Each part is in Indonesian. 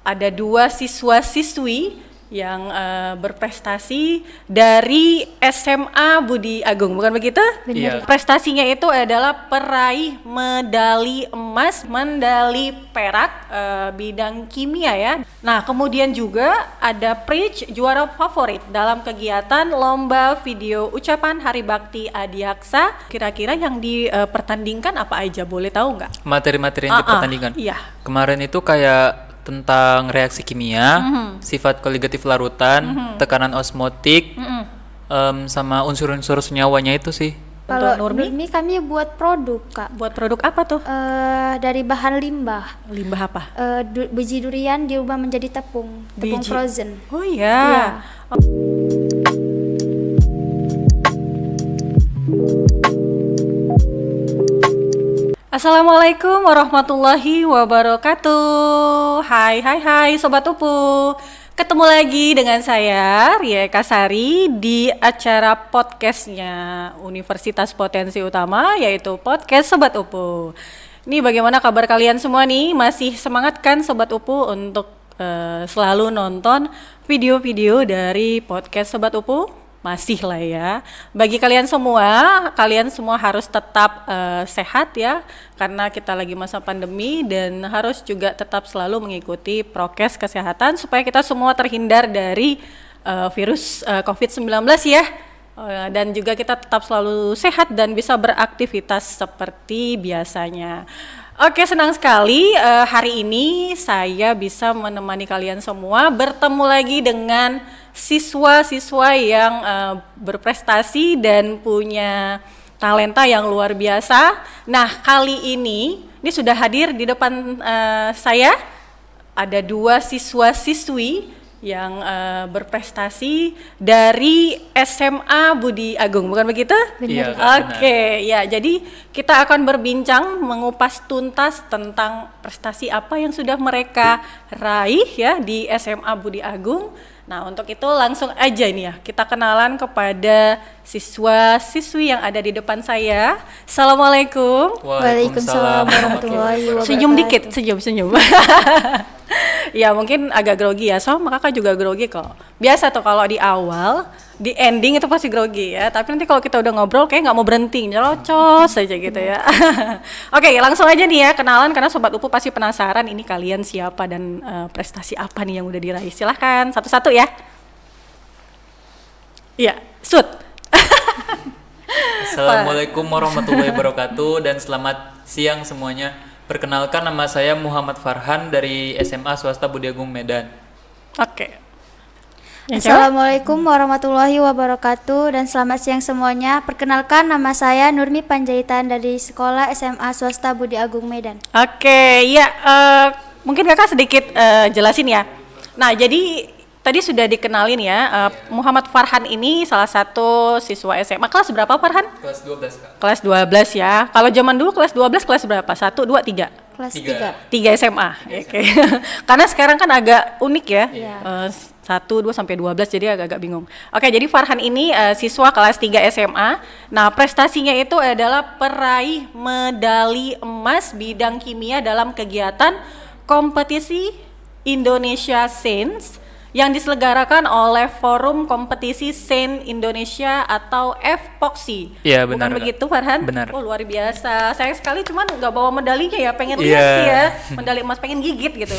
ada 2 siswa-siswi yang berprestasi dari SMA Budi Agung, bukan begitu? Iya. Prestasinya itu adalah peraih medali emas, medali perak bidang kimia ya. Nah, kemudian juga ada Preach, juara favorit dalam kegiatan lomba video ucapan Hari Bakti Adiaksa. Kira-kira yang dipertandingkan apa aja, boleh tahu nggak? Materi-materi yang dipertandingkan. Iya. Kemarin itu kayak tentang reaksi kimia, sifat koligatif larutan, tekanan osmotik, sama unsur-unsur senyawanya itu sih. Kalau Nurmi? Nurmi kami buat produk, Kak. Buat produk apa tuh? Dari bahan limbah. Limbah apa? Biji durian diubah menjadi tepung Biji. frozen. Oh iya. Assalamualaikum warahmatullahi wabarakatuh. Hai Sobat Upu. Ketemu lagi dengan saya Ria Kasari di acara podcastnya Universitas Potensi Utama, yaitu podcast Sobat Upu. Ini bagaimana kabar kalian semua nih? Masih semangat kan Sobat Upu untuk selalu nonton video-video dari podcast Sobat Upu? Masih lah ya. Bagi kalian semua harus tetap sehat ya, karena kita lagi masa pandemi dan harus juga tetap selalu mengikuti prokes kesehatan supaya kita semua terhindar dari virus COVID-19 ya. Dan juga kita tetap selalu sehat dan bisa beraktivitas seperti biasanya. Oke, senang sekali hari ini saya bisa menemani kalian semua bertemu lagi dengan siswa-siswa yang berprestasi dan punya talenta yang luar biasa. Nah, kali ini sudah hadir di depan saya ada 2 siswa-siswi yang berprestasi dari SMA Budi Agung, bukan begitu? Iya, Oke, ya, jadi kita akan berbincang mengupas tuntas tentang prestasi apa yang sudah mereka raih ya di SMA Budi Agung. Nah, untuk itu langsung aja nih ya, kita kenalan kepada siswa-siswi yang ada di depan saya. Assalamualaikum. Waalaikumsalam warahmatullahi wabarakatuh. Senyum dikit, senyum. Ya mungkin agak grogi ya, soalnya kakak juga grogi kok. Biasa tuh kalau di awal, di ending itu pasti grogi ya. Tapi nanti kalau kita udah ngobrol kayak nggak mau berhenti, nyerocos aja gitu ya. Oke, langsung aja nih ya kenalan, karena Sobat Upu pasti penasaran ini kalian siapa dan prestasi apa nih yang udah diraih. Silahkan satu-satu ya. Iya, Sud. Assalamualaikum warahmatullahi wabarakatuh dan selamat siang semuanya. Perkenalkan, nama saya Muhammad Farhan dari SMA Swasta Budi Agung Medan. Oke. Assalamualaikum warahmatullahi wabarakatuh dan selamat siang semuanya. Perkenalkan, nama saya Nurmi Panjaitan dari Sekolah SMA Swasta Budi Agung Medan. Oke, ya mungkin kakak sedikit jelasin ya. Nah, jadi tadi sudah dikenalin ya, Muhammad Farhan ini salah satu siswa SMA. Kelas berapa Farhan? Kelas 12, Kak. Kelas 12 ya. Kalau zaman dulu kelas 12 kelas berapa? 1, 2, 3? Kelas 3. 3 SMA. Oke. Karena sekarang kan agak unik ya. Iya. 1, 2 sampai 12 jadi agak bingung. Oke, jadi Farhan ini siswa kelas 3 SMA. Nah, prestasinya itu adalah peraih medali emas bidang kimia dalam kegiatan kompetisi Indonesia Sains yang diselenggarakan oleh Forum Kompetisi Sains Indonesia atau FPOXI. Iya, benar. Bukan begitu Farhan? Benar. Oh, luar biasa. Sayang sekali cuman nggak bawa medalinya ya, pengen lihat sih ya. Medali emas, pengen gigit gitu.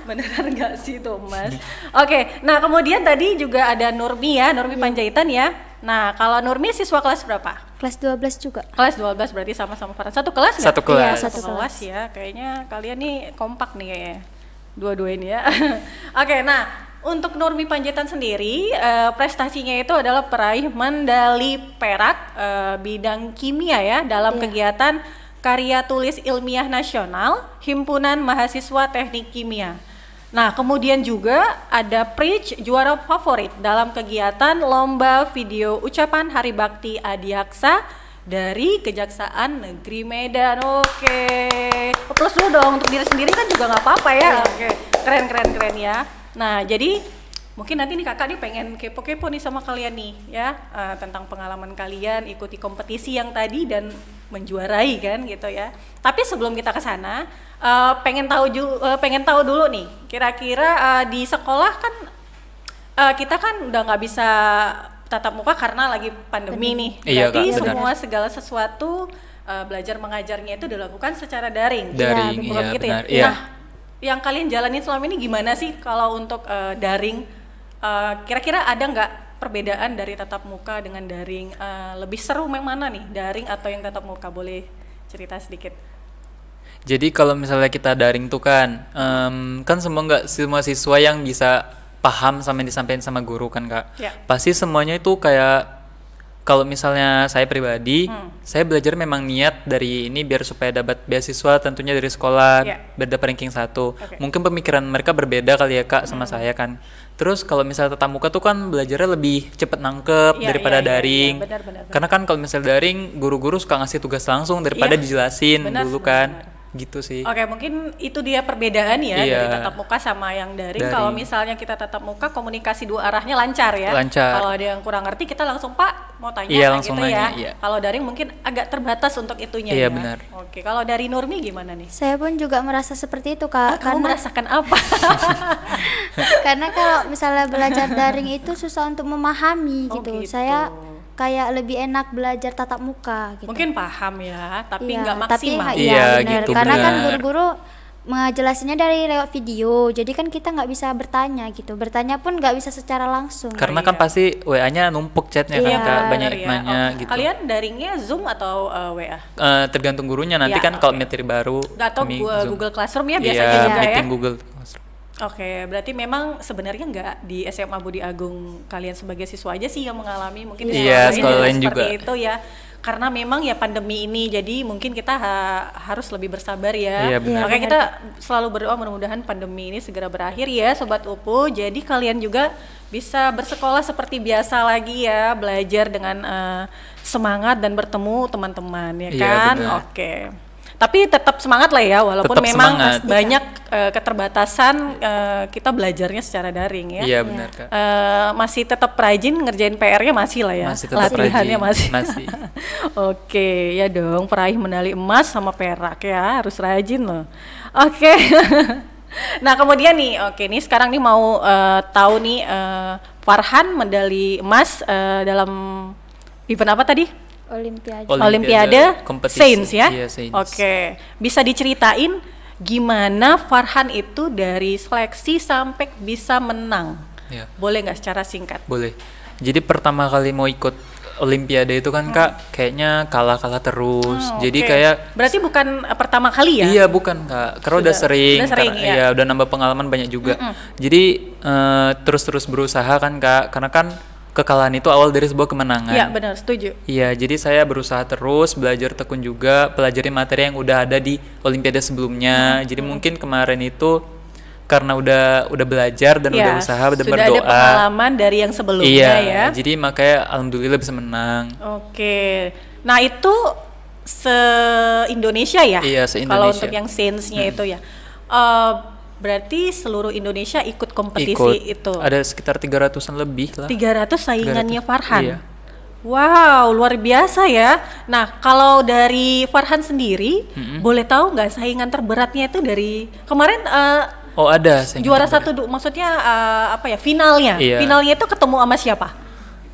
Beneran nggak sih itu emas? Oke, nah kemudian tadi juga ada Nurmi ya, Nurmi Panjaitan ya. Nah, kalau Nurmi siswa kelas berapa? Kelas 12 juga. Kelas 12 berarti sama-sama Farhan. Satu kelas nggak? Satu kelas. Iya, Satu kelas ya. Kayaknya kalian nih kompak nih kayaknya. Dua-dua ini ya. Oke, nah untuk Nurmi Panjaitan sendiri prestasinya itu adalah peraih medali perak bidang kimia ya dalam kegiatan karya tulis ilmiah nasional Himpunan Mahasiswa Teknik Kimia. Nah, kemudian juga ada Preach, juara favorit dalam kegiatan lomba video ucapan Hari Bakti Adiaksa dari Kejaksaan Negeri Medan. Oke. Plus dulu dong, untuk diri sendiri kan juga nggak apa-apa ya. Oke. Keren ya. Nah, jadi mungkin nanti nih kakak nih pengen kepo-kepo nih sama kalian nih ya, tentang pengalaman kalian ikuti kompetisi yang tadi dan menjuarai kan gitu ya. Tapi sebelum kita ke sana, pengen tahu dulu nih, kira-kira di sekolah kan kita kan udah nggak bisa tatap muka karena lagi pandemi nih. Berarti semua segala sesuatu belajar mengajarnya itu dilakukan secara daring. Iya, gitu benar. Ya. Nah, yang kalian jalanin selama ini gimana sih kalau untuk daring? Kira-kira ada nggak perbedaan dari tatap muka dengan daring? Lebih seru yang mana nih, daring atau yang tatap muka? Boleh cerita sedikit. Jadi kalau misalnya kita daring tuh kan nggak semua siswa yang bisa paham sama yang disampaikan sama guru kan Kak. Ya. Pasti semuanya itu kayak, kalau misalnya saya pribadi, saya belajar memang niat dari ini biar supaya dapat beasiswa tentunya dari sekolah, biar dapat ranking 1. Mungkin pemikiran mereka berbeda kali ya Kak sama saya kan. Terus kalau misalnya tatap muka tuh kan belajarnya lebih cepet nangkep daripada daring. Benar. Karena kan kalau misalnya daring, guru-guru suka ngasih tugas langsung daripada dijelasin dulu kan. Benar. Gitu sih. Oke, mungkin itu dia perbedaan ya dari tatap muka sama yang daring. Kalau misalnya kita tatap muka, komunikasi dua arahnya lancar ya. Kalau ada yang kurang ngerti, kita langsung Pak mau tanya langsung gitu nanya, ya. Kalau daring mungkin agak terbatas untuk itunya ya. Iya benar. Oke, kalau dari Nurmi gimana nih? Saya pun juga merasa seperti itu Kak. Kamu merasakan apa? Karena kalau misalnya belajar daring itu susah untuk memahami gitu. Saya kayak lebih enak belajar tatap muka gitu. Mungkin paham ya, tapi nggak maksimal. Iya, benar. Gitu, karena benar. kan guru-guru ngejelasinnya dari lewat video, jadi kan kita nggak bisa bertanya gitu. Bertanya pun nggak bisa secara langsung. Karena kan pasti WA-nya numpuk chatnya kan Kak, banyak nanya gitu. Kalian daringnya Zoom atau WA? Tergantung gurunya nanti kan kalau materi baru. Atau Google Classroom ya biasanya juga meeting ya. Google Classroom. Oke, berarti memang sebenarnya nggak di SMA Budi Agung kalian sebagai siswa aja sih yang mengalami, mungkin di sekolah lain juga seperti itu ya. Karena memang ya pandemi ini, jadi mungkin kita harus lebih bersabar ya. Makanya kita selalu berdoa mudah-mudahan pandemi ini segera berakhir ya Sobat UPU. Jadi kalian juga bisa bersekolah seperti biasa lagi ya, belajar dengan semangat dan bertemu teman-teman ya kan. Oke. Tapi tetap semangat lah ya, walaupun tetap memang banyak keterbatasan, kita belajarnya secara daring ya. Iya benar Kak. Masih tetap rajin ngerjain PR-nya masih lah ya. Masih tetap latihannya masih. Oke, ya dong, peraih medali emas sama perak ya, harus rajin loh. Oke. Nah kemudian nih, nih sekarang nih mau tahu nih Farhan medali emas dalam event apa tadi? Olimpiade Sains ya. Oke, bisa diceritain gimana Farhan itu dari seleksi sampai bisa menang? Boleh nggak secara singkat? Boleh. Jadi pertama kali mau ikut Olimpiade itu kan Kak, kayaknya kalah terus. Jadi kayak berarti bukan pertama kali ya? Iya bukan Kak, karena udah sering ya. Udah nambah pengalaman banyak juga. Jadi terus berusaha kan Kak, karena kan kekalahan itu awal dari sebuah kemenangan. Iya benar, setuju. Iya, jadi saya berusaha terus, belajar tekun juga, pelajari materi yang udah ada di Olimpiade sebelumnya. Jadi mungkin kemarin itu karena udah belajar dan udah usaha, udah berdoa. Sudah ada pengalaman dari yang sebelumnya ya. Jadi makanya alhamdulillah bisa menang. Oke. Nah itu se-Indonesia ya? Iya, se-Indonesia. Kalau untuk yang Sains-nya itu ya. Berarti seluruh Indonesia ikut kompetisi itu. Ada sekitar 300-an lebih lah. 300 saingannya 300. Farhan. Iya. Wow, luar biasa ya. Nah, kalau dari Farhan sendiri, boleh tahu nggak saingan terberatnya itu dari kemarin? Ada. Juara satu, maksudnya finalnya. Iya. Finalnya itu ketemu sama siapa?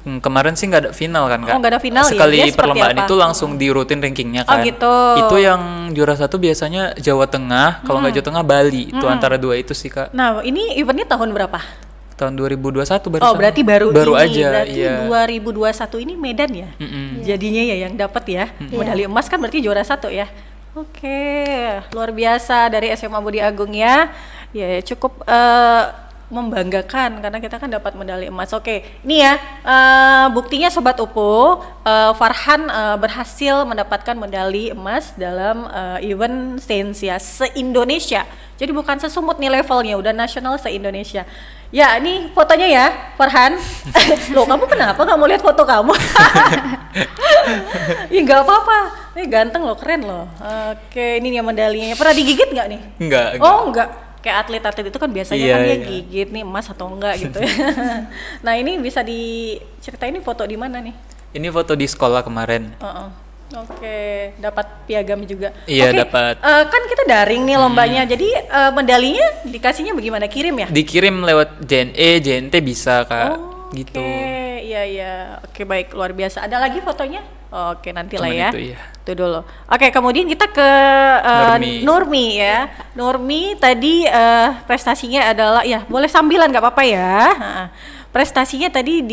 Kemarin sih nggak ada final kan Kak? Nggak ada final. Sekali perlombaan itu langsung diurutin rankingnya kan. Gitu. Itu yang juara satu biasanya Jawa Tengah, kalau nggak Jawa Tengah Bali. Itu antara dua itu sih Kak. Nah ini eventnya tahun berapa? Tahun 2021 baru. Berarti baru ini. Aja. Berarti 2021 ini Medan ya? Jadinya ya yang dapat ya. Medali emas kan berarti juara satu ya. Oke, luar biasa dari SMA Budi Agung ya. Ya cukup membanggakan karena kita kan dapat medali emas. Oke, ini ya buktinya Sobat UPU, Farhan berhasil mendapatkan medali emas dalam event Sains ya se-Indonesia. Jadi bukan sesumut nih levelnya, udah nasional se-Indonesia. Ya, ini fotonya ya, Farhan. Loh, kamu kenapa nggak mau lihat foto kamu? Ih, nggak apa-apa. Ini ganteng loh, keren loh. Oke, ini nih medalinya. Pernah digigit nggak nih? Enggak. Oh, enggak. kayak atlet-atlet itu kan biasanya kan dia gigit nih emas atau enggak gitu ya. Nah ini bisa diceritain ini foto di mana nih? Ini foto di sekolah kemarin. Oke, dapat piagam juga. Iya, dapat. Kan kita daring nih lombanya, jadi medalinya dikasihnya bagaimana? Kirim ya? Dikirim lewat JNE, JNT bisa Kak. Gitu. Oke, iya. Oke, baik, luar biasa. Ada lagi fotonya? Oke, nanti lah ya. Itu dulu. Oke, kemudian kita ke Nurmi ya. Nurmi tadi prestasinya adalah, ya boleh sambilan nggak apa-apa ya. Prestasinya tadi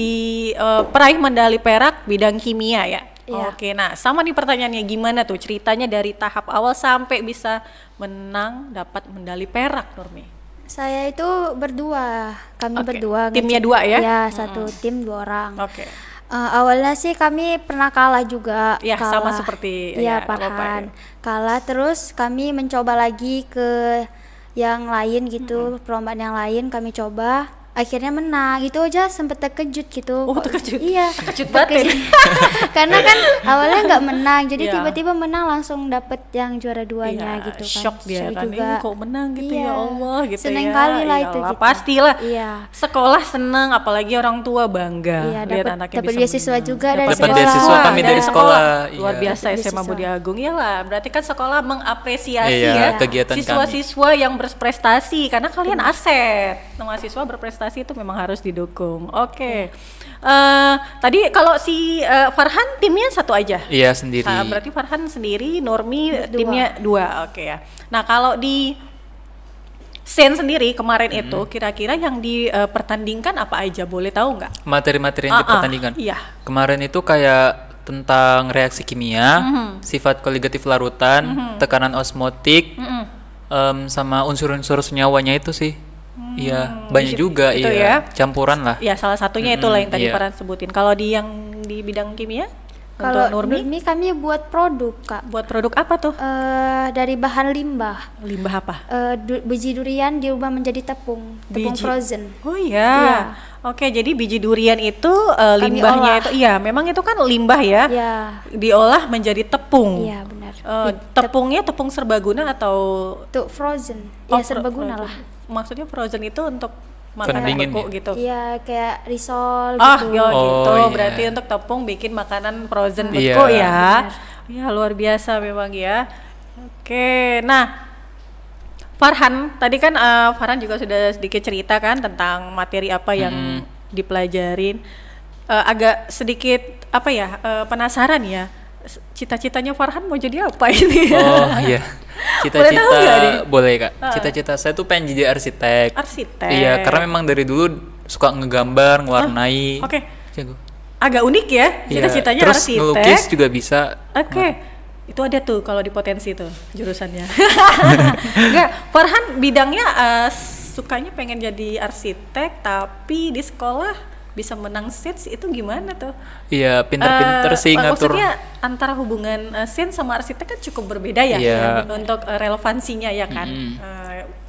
peraih medali perak bidang kimia ya. Oke, nah sama nih pertanyaannya, gimana tuh ceritanya dari tahap awal sampai bisa menang dapat medali perak, Nurmi? Saya itu berdua, kami berdua. Timnya 2 ya? Ya, satu tim 2 orang. Oke. Awalnya sih kami pernah kalah juga. Ya, kalah. sama seperti Farhan. Kalah, terus kami mencoba lagi ke yang lain gitu, perlombaan yang lain kami coba. Akhirnya menang, itu aja sempet terkejut gitu. Oh, terkejut? Iya. Terkejut banget. Karena kan awalnya nggak menang, jadi tiba-tiba menang langsung dapet yang juara 2-nya gitu kan. Shock dia kan, juga. Kok menang gitu ya Allah gitu. Seneng kali lah itu gitu. Pastilah. Sekolah seneng, apalagi orang tua bangga lihat anaknya dapat beasiswa juga dari sekolah. Dapat beasiswa kami dari sekolah. Luar biasa SMA Budi Agung ya lah. Berarti kan sekolah mengapresiasi kegiatan siswa-siswa yang berprestasi, karena kalian aset. Mahasiswa berprestasi itu memang harus didukung. Oke. Tadi kalau si Farhan timnya 1 aja? Iya, sendiri. Berarti Farhan sendiri, Nurmi timnya 2. Oke ya. Nah kalau di Sen sendiri kemarin itu kira-kira yang dipertandingkan apa aja, boleh tahu nggak? Materi-materi yang dipertandingkan? Iya. Kemarin itu kayak tentang reaksi kimia, sifat koligatif larutan, tekanan osmotik, sama unsur-unsur senyawanya itu sih. Iya, banyak juga ya. Campuran lah. Ya, salah satunya itulah yang tadi Farhan sebutin. Kalau di bidang kimia? Kalau Nurmi kami buat produk, Kak. Buat produk apa tuh? Dari bahan limbah. Limbah apa? Biji durian diubah menjadi tepung frozen. Oh iya. Oke, jadi biji durian itu limbahnya itu, memang itu kan limbah ya. Diolah menjadi tepung. Iya, benar. Tepungnya tepung serbaguna atau? Tuh frozen. Ya serbaguna lah. Maksudnya frozen itu untuk makanan beku gitu? Iya, kayak risol gitu. Berarti untuk tepung bikin makanan frozen beku ya. Ya, luar biasa memang ya. Oke, nah Farhan, tadi kan Farhan juga sudah sedikit cerita kan tentang materi apa yang dipelajarin. Agak sedikit penasaran ya. Cita-citanya Farhan mau jadi apa ini? Oh iya. Cita-cita boleh Kak. Cita-cita saya tuh pengen jadi arsitek. Iya, karena memang dari dulu suka ngegambar, ngewarnai. Oke. Agak unik ya cita-citanya terus arsitek. Terus ngelukis juga bisa. Itu ada tuh kalau di potensi tuh jurusannya. Enggak, Farhan bidangnya sukanya pengen jadi arsitek, tapi di sekolah bisa menang SENS, itu gimana tuh? Iya, pinter-pinter sih ngatur. Maksudnya antara hubungan SENS sama arsitek kan cukup berbeda ya, untuk relevansinya ya kan.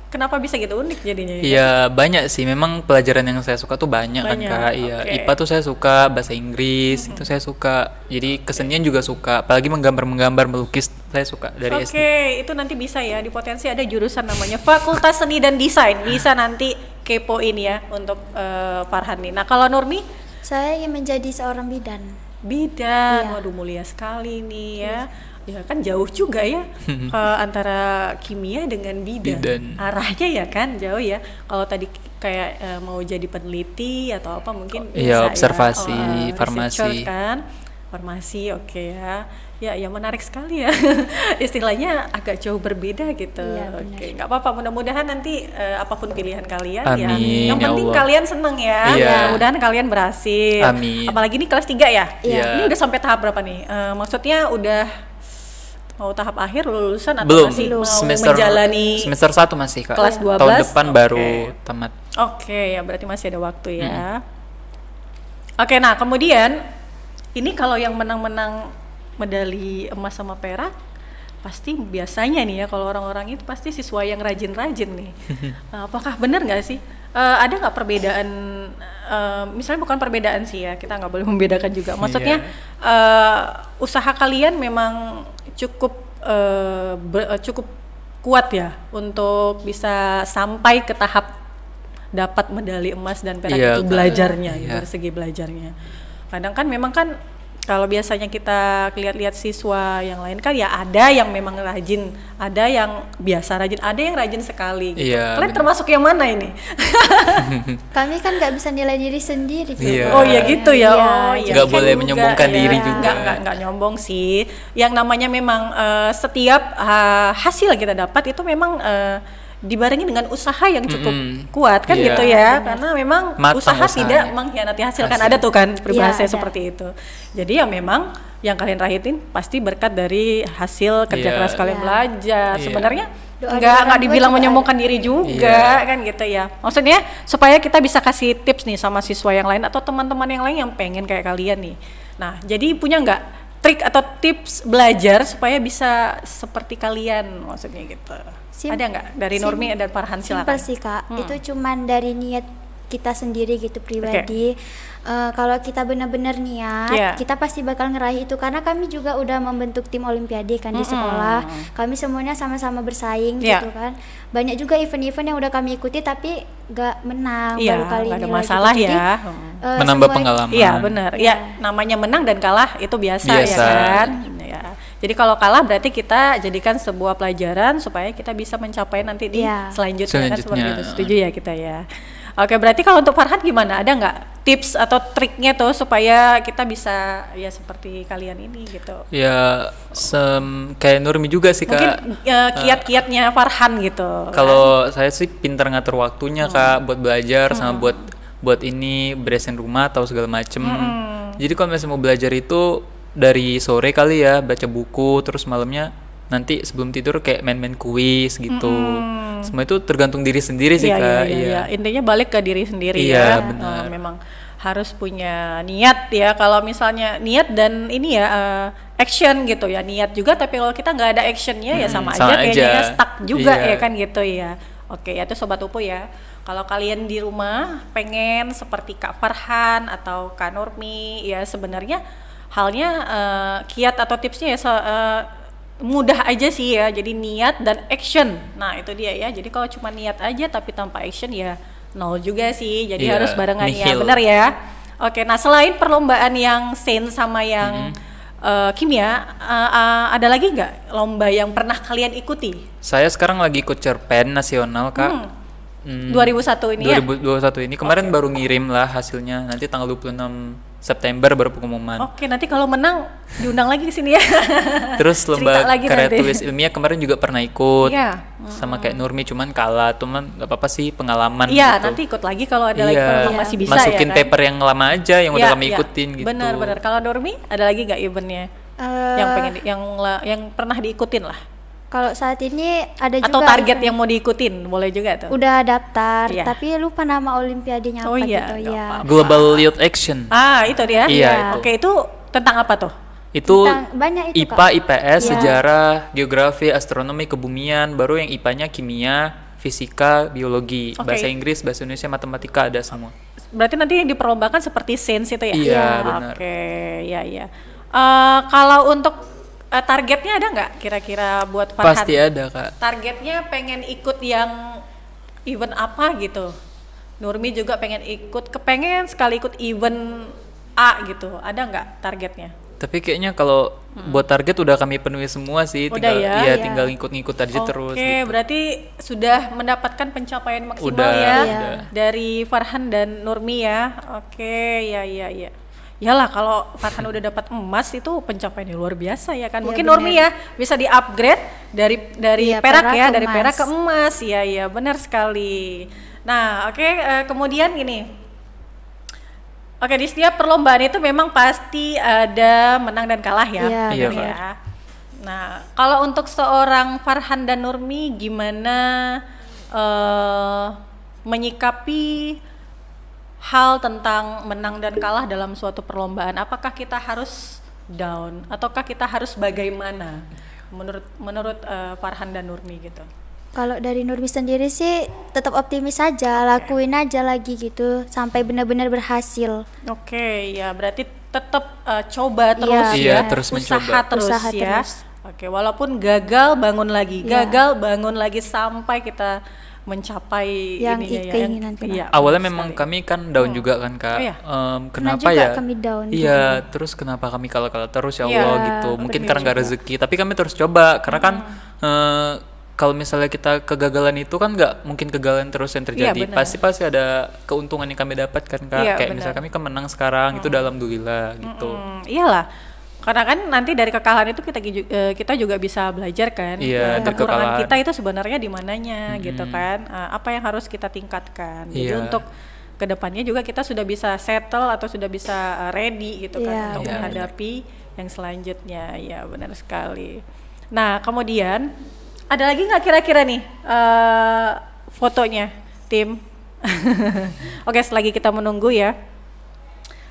Kenapa bisa gitu unik jadinya? Iya, banyak sih. Memang pelajaran yang saya suka tuh banyak kan Kak. Iya, IPA tuh saya suka, bahasa Inggris itu saya suka. Jadi kesenian juga suka, apalagi menggambar, melukis saya suka dari SD. Itu nanti bisa ya, di potensi ada jurusan namanya Fakultas Seni dan Desain. Bisa nanti kepoin ya untuk Farhan nih. Nah, kalau Nurmi? Saya ingin menjadi seorang bidan. Waduh mulia sekali nih ya. Ya kan jauh juga ya antara kimia dengan bidan. Arahnya ya kan jauh ya. Kalau tadi kayak mau jadi peneliti atau apa mungkin observasi, farmasi kan. Farmasi ya. Ya menarik sekali ya. Istilahnya agak jauh berbeda gitu. Nggak apa-apa, mudah-mudahan nanti apapun pilihan kalian. Amin, yang penting kalian seneng ya. Mudah-mudahan kalian berhasil. Amin. Apalagi ini kelas 3 ya. Ini udah sampai tahap berapa nih? Maksudnya udah mau tahap akhir lulusan atau belum, masih mau menjalani semester 1 masih Kak. Kelas 12 tahun depan baru tamat. Ya berarti masih ada waktu ya. Nah kemudian ini kalau yang menang-menang medali emas sama perak pasti biasanya nih ya, kalau orang-orang itu pasti siswa yang rajin-rajin nih. Apakah benar nggak sih? Ada nggak perbedaan? Misalnya bukan perbedaan sih ya, kita nggak boleh membedakan juga. Maksudnya usaha kalian memang cukup kuat ya untuk bisa sampai ke tahap dapat medali emas dan perak itu belajarnya, dari segi belajarnya. Kadang kan memang kan kalau biasanya kita lihat-lihat siswa yang lain kan ya ada yang memang rajin, ada yang biasa rajin, ada yang rajin sekali gitu. Kalian termasuk yang mana ini? Kami kan nggak bisa nilai diri sendiri. Oh ya gitu ya. Nggak boleh menyombongkan diri juga. Nggak nyombong sih. Yang namanya memang setiap hasil yang kita dapat itu memang dibarengi dengan usaha yang cukup kuat kan gitu ya, karena memang usaha tidak mengkhianati hasil kan, ada tuh kan peribahasa seperti itu. Jadi ya memang yang kalian rahitin pasti berkat dari hasil kerja keras kalian belajar. Sebenarnya nggak dibilang menyombongkan diri juga kan gitu ya. Maksudnya supaya kita bisa kasih tips nih sama siswa yang lain atau teman-teman yang lain yang pengen kayak kalian nih. Nah jadi punya nggak trik atau tips belajar supaya bisa seperti kalian, maksudnya gitu? Ada nggak dari Nurmi dan Farhan? Silakan. Simpel sih Kak, itu cuman dari niat kita sendiri gitu pribadi. Kalau kita benar-benar niat, kita pasti bakal ngeraih itu, karena kami juga udah membentuk tim olimpiade kan di sekolah. Kami semuanya sama-sama bersaing gitu kan. Banyak juga event-event yang udah kami ikuti tapi gak menang, baru kali ini. Ada masalah gitu. ya. Jadi, menambah pengalaman. Iya benar. Ya namanya menang dan kalah itu biasa. Ya kan. Ya. Jadi kalau kalah berarti kita jadikan sebuah pelajaran supaya kita bisa mencapai nanti di selanjutnya. Kan seperti itu. Setuju ya kita ya. Oke, berarti kalau untuk Farhan gimana? Ada nggak tips atau triknya tuh supaya kita bisa ya seperti kalian ini gitu? Ya, kayak Nurmi juga sih Kak. Mungkin kiat-kiatnya Farhan gitu. Kalau saya sih pintar ngatur waktunya Kak, buat belajar sama buat ini beresin rumah atau segala macem. Jadi kalau misalnya mau belajar itu dari sore kali ya, baca buku, terus malamnya nanti sebelum tidur kayak main-main kuis gitu. Semua itu tergantung diri sendiri sih Kak. Iya. Intinya balik ke diri sendiri ya. Benar. Memang harus punya niat ya. Kalau misalnya niat dan ini ya action gitu ya, niat juga. Tapi kalau kita nggak ada actionnya ya sama aja kayaknya stuck juga ya kan gitu ya. Oke ya, itu Sobat Upu ya. Kalau kalian di rumah pengen seperti Kak Farhan atau Kak Nurmi ya, sebenarnya halnya kiat atau tipsnya ya mudah aja sih ya. Jadi niat dan action. Nah itu dia ya. Jadi kalau cuma niat aja tapi tanpa action ya nol juga sih. Jadi harus barengan ya. Benar ya. Oke, nah selain perlombaan yang sains sama yang kimia, ada lagi nggak lomba yang pernah kalian ikuti? Saya sekarang lagi ikut cerpen nasional Kak. 2001 ini 2021 ini kemarin baru ngirim lah hasilnya. Nanti tanggal 26 September baru pengumuman. Oke, nanti kalau menang diundang lagi ke sini ya. Terus lomba karya tulis ilmiah kemarin juga pernah ikut. Sama kayak Nurmi, cuman kalah. Cuman nggak apa-apa sih, pengalaman gitu. Nanti ikut lagi kalau ada lagi, kalau masih bisa. Masukin ya kan? paper yang lama aja yang udah kami ikutin gitu. Benar. Kalau Nurmi ada lagi nggak eventnya yang pengen yang pernah diikutin lah? Kalau saat ini ada juga. Atau target yang mau diikutin, boleh juga tuh. Udah daftar, tapi lupa nama olimpiadenya apa gitu ya. Global Youth Action. Itu dia. Iya. Oke, itu tentang apa tuh? Itu banyak itu, IPA, IPS, sejarah, geografi, astronomi, kebumian, baru yang IPA-nya kimia, fisika, biologi, bahasa Inggris, bahasa Indonesia, matematika ada semua. Berarti nanti yang diperlombakan seperti sains itu ya? Iya, benar. Oke, ya. Kalau untuk targetnya ada nggak kira-kira buat Farhan? Pasti ada Kak. Targetnya pengen ikut yang event apa gitu? Nurmi juga pengen kepengen sekali ikut event A gitu. Ada nggak targetnya? Tapi kayaknya kalau buat target udah kami penuhi semua sih. Tinggal ngikut-ngikut aja terus. Oke, berarti sudah mendapatkan pencapaian maksimal udah. Dari Farhan dan Nurmi ya. Oke, ya. Yalah, kalau Farhan udah dapat emas itu pencapaian yang luar biasa ya kan. Mungkin Nurmi ya bisa di-upgrade dari perak ya, dari perak ke emas. Iya, benar sekali. Nah, kemudian gini. Di setiap perlombaan itu memang pasti ada menang dan kalah ya. Iya. Nah, kalau untuk seorang Farhan dan Nurmi gimana menyikapi hal tentang menang dan kalah dalam suatu perlombaan? Apakah kita harus down ataukah kita harus bagaimana menurut Farhan dan Nurmi gitu? Kalau dari Nurmi sendiri sih tetap optimis saja, lakuin aja lagi gitu sampai benar-benar berhasil. Oke, ya berarti tetap coba terus ya, terus usaha terus ya. Oke, walaupun gagal bangun lagi, gagal bangun lagi sampai kita mencapai yang ininya keinginan kita. Iya, awalnya memang kami kan down juga kan Kak. Kenapa juga ya? Kami down. Iya, terus kenapa kami kalah terus ya Allah gitu. Mungkin karena nggak rezeki, tapi kami terus coba karena kan kalau misalnya kita kegagalan itu kan nggak mungkin kegagalan terus yang terjadi. Pasti ada keuntungan yang kami dapatkan Kak. Kayak misalnya kami kan menang sekarang itu alhamdulillah gitu. Iyalah. Karena kan nanti dari kekalahan itu kita juga bisa belajar kan, kekurangan kita itu sebenarnya di mananya gitu kan, apa yang harus kita tingkatkan. Jadi untuk kedepannya juga kita sudah bisa settle atau sudah bisa ready gitu kan untuk menghadapi yang selanjutnya. Ya benar sekali. Nah kemudian ada lagi nggak kira-kira nih fotonya tim? Oke, selagi kita menunggu ya.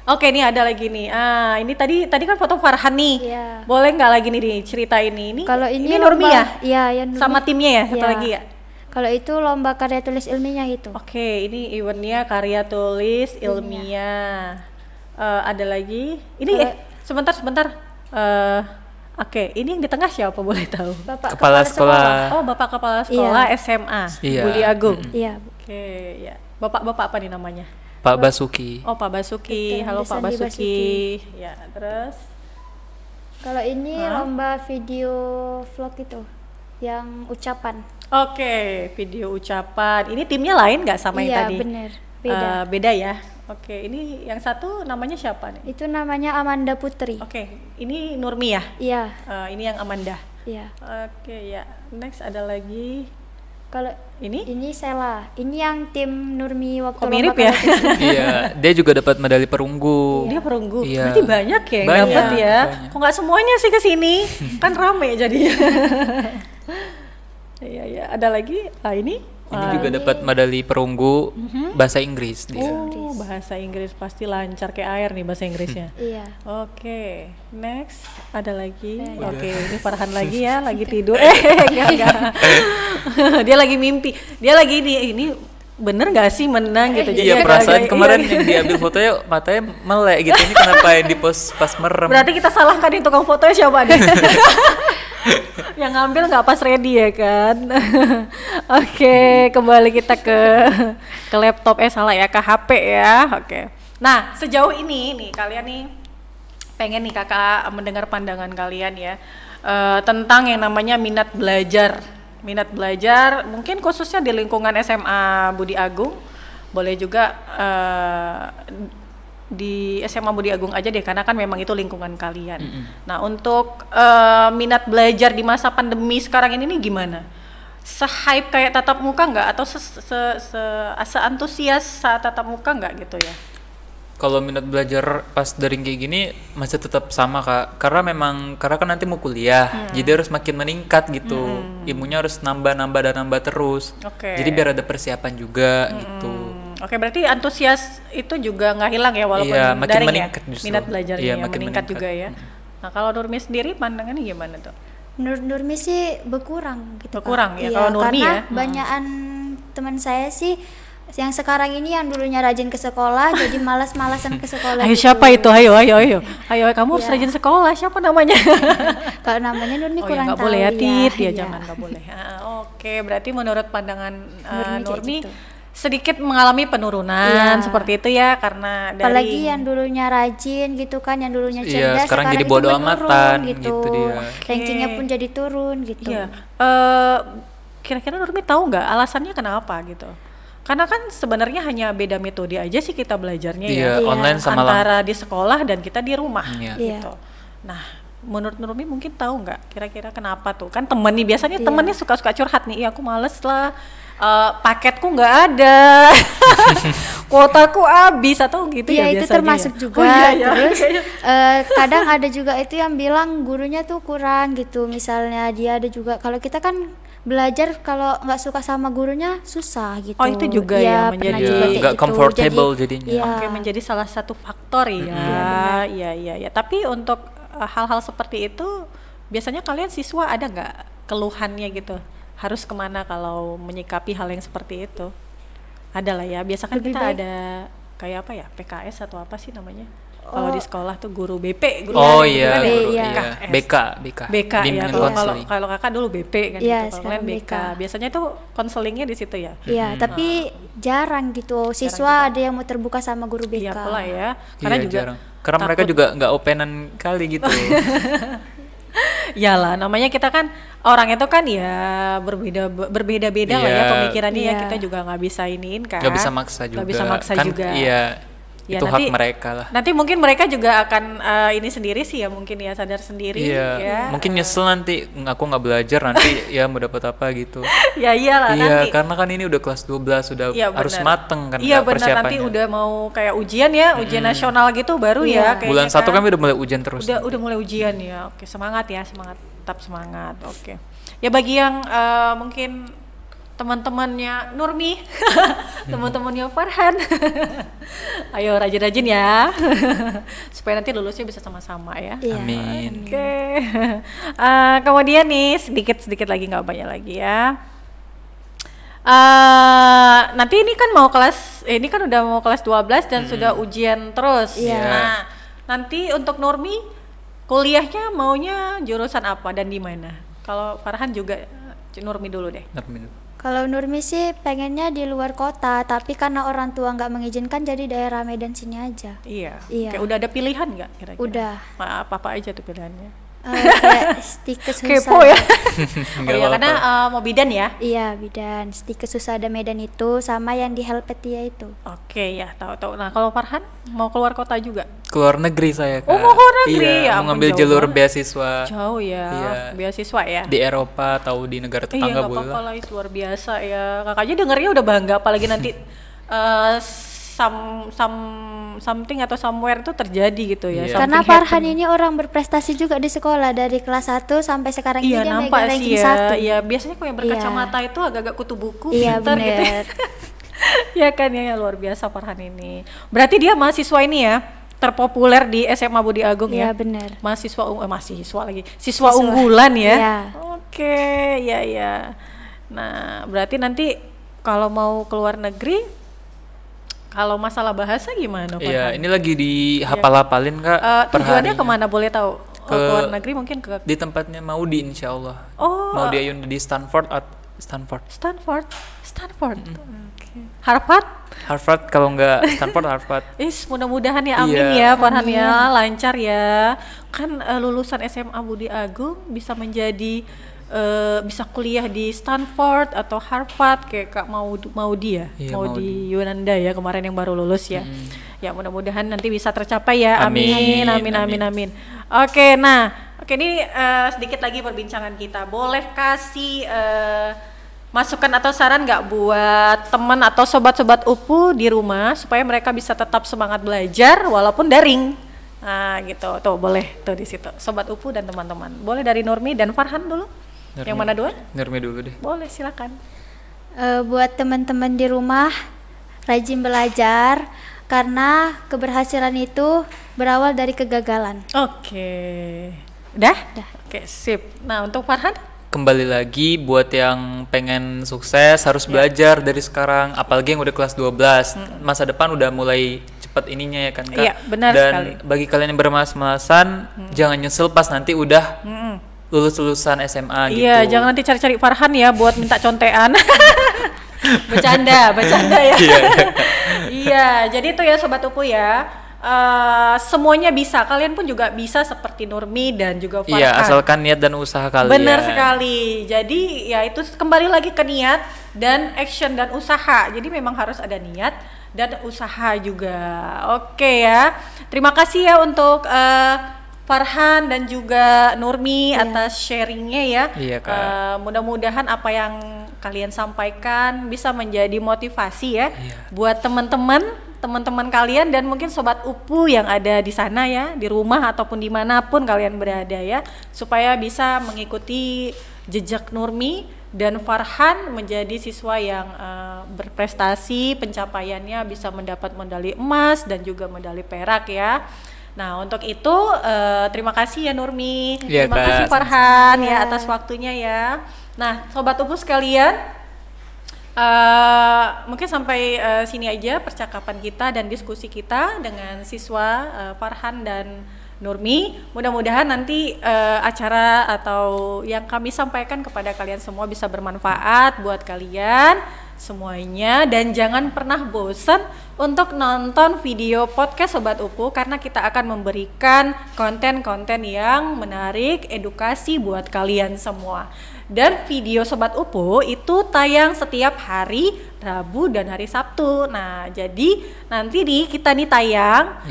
Oke, ini ada lagi nih. Ini tadi kan foto Farhan nih. Yeah. Boleh nggak lagi nih diceritain ini? Kalau ini Nurmi ya? Iya, ya Nurmi. Sama timnya ya, satu lagi ya? Kalau itu lomba karya tulis ilmiah itu. Oke, ini eventnya karya tulis ilmiah. Ada lagi. Ini sebentar. Oke, ini yang di tengah siapa boleh tahu? Bapak Kepala sekolah. Oh, Bapak Kepala Sekolah SMA. Budi Agung. Iya. Oke, ya. Bapak apa nih namanya? Pak Basuki. Oh, Pak Basuki. Halo Pak Basuki. Ya, terus kalau ini lomba video vlog itu yang ucapan. Oke, video ucapan. Ini timnya lain nggak sama yang tadi? Iya, benar. Beda. Beda ya. Oke, ini yang satu namanya siapa nih? Itu namanya Amanda Putri. Oke, ini Nurmi ya? Iya. Ini yang Amanda. Iya. Oke, ya. Next ada lagi. Kalau ini Sela. Ini yang tim Nurmi waktu mirip ya? Iya, dia juga dapat medali perunggu. Dia perunggu. Iya. Berarti banyak ya yang dapat ya. Kok nggak semuanya sih ke sini? Kan rame jadinya. Iya, ada lagi. Ini juga dapat medali perunggu bahasa Inggris dia. Oh, bahasa Inggris pasti lancar kayak air nih bahasa Inggrisnya. Iya. Oke, next ada lagi. Oke, ini Farhan lagi ya, lagi tidur. Enggak. Dia lagi mimpi. Dia lagi ini bener nggak sih menang gitu. Jadi Iya, perasaan kemarin yang diambil fotonya matanya melek gitu. Ini kenapa yang di post pas merem? Berarti kita salahkan yang tukang fotonya siapa deh? Yang ngambil nggak pas ready ya kan. Oke, kembali kita ke laptop, salah ya, ke HP ya. Oke. Nah, sejauh ini nih kalian nih pengen nih kakak mendengar pandangan kalian ya tentang yang namanya minat belajar mungkin khususnya di lingkungan SMA Budi Agung, boleh juga di SMA Budi Agung aja deh, karena kan memang itu lingkungan kalian. Nah, untuk minat belajar di masa pandemi sekarang ini nih gimana? Se-hype kayak tatap muka nggak? Atau se-antusias saat tatap muka nggak gitu ya? Kalau minat belajar pas daring kayak gini masih tetap sama Kak, karena kan nanti mau kuliah, jadi harus makin meningkat gitu, ilmunya harus nambah terus. Jadi biar ada persiapan juga gitu. Oke, berarti antusias itu juga nggak hilang ya walaupun makin daring meningkat ya? Justru. Minat belajarnya Iya, yang meningkat juga ya. Nah, kalau Nurmi sendiri pandangannya gimana tuh? Menurut Nurmi sih berkurang gitu. Berkurang ya, iya, kalau Nurmi karena ya? banyakan teman saya sih yang sekarang ini yang dulunya rajin ke sekolah jadi malas-malasan ke sekolah. Ayo gitu. siapa itu? Ayo kamu harus rajin sekolah. Siapa namanya? Kalau namanya Nurmi kurang nggak tahu. Boleh ya, Tit. Ya, Jangan nggak boleh. Oke, berarti menurut pandangan Nurmi gitu. sedikit mengalami penurunan seperti itu ya, karena dari apalagi yang dulunya rajin gitu kan, yang dulunya cerdas sekarang jadi itu bodo menurun amatan gitu dia. Rankingnya pun jadi turun gitu. Iya. Kira-kira Nurmi tahu nggak alasannya kenapa gitu? Karena kan sebenarnya hanya beda metode aja sih kita belajarnya ya. Online sama antara di sekolah dan kita di rumah Iya. gitu. Nah, menurut Nurmi mungkin tahu nggak kira-kira kenapa tuh? Kan temen nih biasanya temennya suka curhat nih, aku males lah. Paketku nggak ada, kuotaku habis atau gitu ya biasanya. Itu termasuk juga. Terus kadang ada juga itu yang bilang gurunya tuh kurang gitu. Misalnya dia ada juga, kalau kita kan belajar kalau nggak suka sama gurunya susah gitu. Oh, itu juga ya menjadi nggak comfortable jadinya. Ya. Oke, menjadi salah satu faktor ya. Iya. Tapi untuk hal-hal seperti itu biasanya kalian siswa ada nggak keluhannya gitu? Harus kemana kalau menyikapi hal yang seperti itu? Ada lah ya, biasa kan kita ada kayak apa ya, PKS atau apa sih namanya? Kalau di sekolah tuh guru BP, guru oh iya, kan guru, iya. BK ya. Kalau kakak dulu BP kan, iya, gitu. Kalau BK. Biasanya tuh konselingnya di situ ya. Iya, tapi jarang gitu. Siswa ada yang mau terbuka sama guru BK. Iya pula ya, karena juga jarang. Karena mereka juga nggak openan kali gitu. Yalah, namanya kita kan orang itu kan ya berbeda-beda lah ya pemikirannya ya, kita juga nggak bisa iniin kan. Nggak bisa maksa juga. Nggak bisa maksa kan, juga. Iya. Ya, itu nanti, hak mereka lah. Nanti mungkin mereka juga akan ini sendiri sih ya, mungkin ya sadar sendiri. Iya. Ya. Mungkin nyesel nanti aku nggak belajar nanti ya mau dapat apa gitu. Ya iyalah iya, nanti. Karena kan ini udah kelas 12 sudah harus mateng kan. Iya benar, nanti udah mau kayak ujian ya, ujian nasional gitu baru ya. Bulan 1 kan udah mulai ujian terus. Udah mulai ujian ya. Oke, semangat ya, tetap semangat. Oke. Ya bagi yang mungkin teman-temannya Nurmi, teman-temannya Farhan, ayo rajin-rajin ya, supaya nanti lulusnya bisa sama-sama ya. Amin. Oke. Kemudian nih sedikit lagi, nggak banyak lagi ya. Nanti ini kan ini kan udah mau kelas 12 dan sudah ujian terus. Nah, nanti untuk Nurmi kuliahnya maunya jurusan apa dan di mana? Kalau Farhan juga Nurmi dulu deh. Kalau Nurmi sih pengennya di luar kota, tapi karena orang tua nggak mengizinkan jadi daerah Medan sini aja. Iya. Kayak udah ada pilihan nggak kira-kira? Udah. Apa aja tuh pilihannya? Kayak stikes susah. Kepo ya. Karena mau bidan ya? Iya, bidan. Stikes susah ada Medan itu sama yang di Helvetia itu. Oke ya, tahu. Nah, kalau Farhan mau keluar kota juga? Keluar negeri saya Kak. Oh, mau keluar negeri ya? Mau ngambil jalur beasiswa. Jauh ya. Iya. Beasiswa ya. Di Eropa atau di negara tetangga boleh. Iya, apa-apa lah, luar biasa ya. Kakaknya dengernya udah bangga, apalagi nanti something atau somewhere itu terjadi gitu ya. Karena Farhan ini orang berprestasi juga di sekolah dari kelas 1 sampai sekarang ini dia megang ranking 1. Iya, biasanya kalau yang berkacamata itu agak-agak kutu buku, pintar gitu. Ya kan ya, luar biasa Farhan ini. Berarti dia mahasiswa ini ya, terpopuler di SMA Budi Agung ya. Iya, benar. Siswa unggulan ya. Iya. Oke, ya. Nah, berarti nanti kalau mau keluar negeri, kalau masalah bahasa gimana Pak? Iya, ini lagi dihafal-hafalin Kak. Tujuannya kemana boleh tahu? Ke luar negeri mungkin ke di tempatnya Maudi insya Allah. Oh. Maudi Ayunda di Stanford. Okay. Harvard kalau nggak Stanford Harvard. Mudah-mudahan ya, amin ya Farhan ya, lancar ya. Kan lulusan SMA Budi Agung bisa menjadi bisa kuliah di Stanford atau Harvard kayak Kak Maudi ya, Maudi Yunanda ya kemarin yang baru lulus ya. Ya mudah-mudahan nanti bisa tercapai ya. Amin. Oke, ini sedikit lagi perbincangan kita. Boleh kasih masukan atau saran nggak buat teman atau sobat-sobat UPU di rumah supaya mereka bisa tetap semangat belajar walaupun daring? Nah gitu, tuh boleh tuh di situ sobat UPU dan teman-teman. Boleh dari Nurmi dan Farhan dulu. Yang mana dulu? Nurmi dulu deh. Boleh, silakan. Buat teman-teman di rumah, rajin belajar karena keberhasilan itu berawal dari kegagalan. Oke. Udah? Oke, sip. Nah, untuk Farhan? Kembali lagi buat yang pengen sukses harus belajar dari sekarang, apalagi yang udah kelas 12. Masa depan udah mulai cepat ininya ya kan Kak? Iya, benar Dan sekali. bagi kalian yang bermalas-malasan, jangan nyesel pas nanti udah lulusan SMA gitu. Iya, jangan nanti cari-cari Farhan ya buat minta contean. Bercanda ya. Iya, jadi itu ya Sobat UPU ya. Semuanya bisa, kalian pun juga bisa seperti Nurmi dan juga Farhan. Iya, asalkan niat dan usaha kalian. Benar sekali. Jadi ya itu kembali lagi ke niat dan action dan usaha. Jadi memang harus ada niat dan usaha juga. Oke ya. Terima kasih ya untuk Farhan dan juga Nurmi atas sharingnya ya. Iya, Kak. Mudah-mudahan apa yang kalian sampaikan bisa menjadi motivasi ya buat teman-teman kalian dan mungkin Sobat UPU yang ada di sana ya, di rumah ataupun dimanapun kalian berada ya, supaya bisa mengikuti jejak Nurmi dan Farhan menjadi siswa yang berprestasi, pencapaiannya bisa mendapat medali emas dan juga medali perak ya. Nah untuk itu terima kasih ya Nurmi, terima kasih Farhan ya atas waktunya ya. Nah Sobat UPU sekalian, Mungkin sampai sini aja percakapan kita dan diskusi kita dengan siswa Farhan dan Nurmi. Mudah-mudahan nanti acara atau yang kami sampaikan kepada kalian semua bisa bermanfaat buat kalian semuanya, dan jangan pernah bosan untuk nonton video podcast Sobat Upu, karena kita akan memberikan konten-konten yang menarik, edukasi buat kalian semua. Dan video Sobat Upu itu tayang setiap hari Rabu dan hari Sabtu. Nah, jadi nanti kita tayang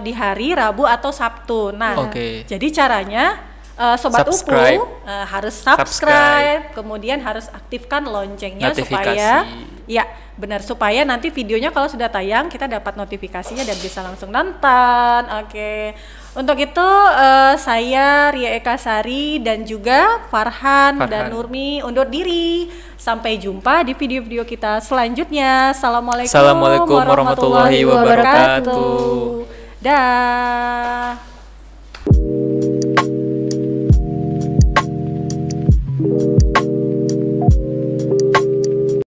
di hari Rabu atau Sabtu. Nah, jadi caranya Sobat Upu harus subscribe, kemudian harus aktifkan loncengnya supaya supaya nanti videonya kalau sudah tayang kita dapat notifikasinya dan bisa langsung nonton. Untuk itu saya Ria Eka Sari dan juga Farhan dan Nurmi undur diri. Sampai jumpa di video-video kita selanjutnya. Assalamualaikum warahmatullahi wabarakatuh. Dah.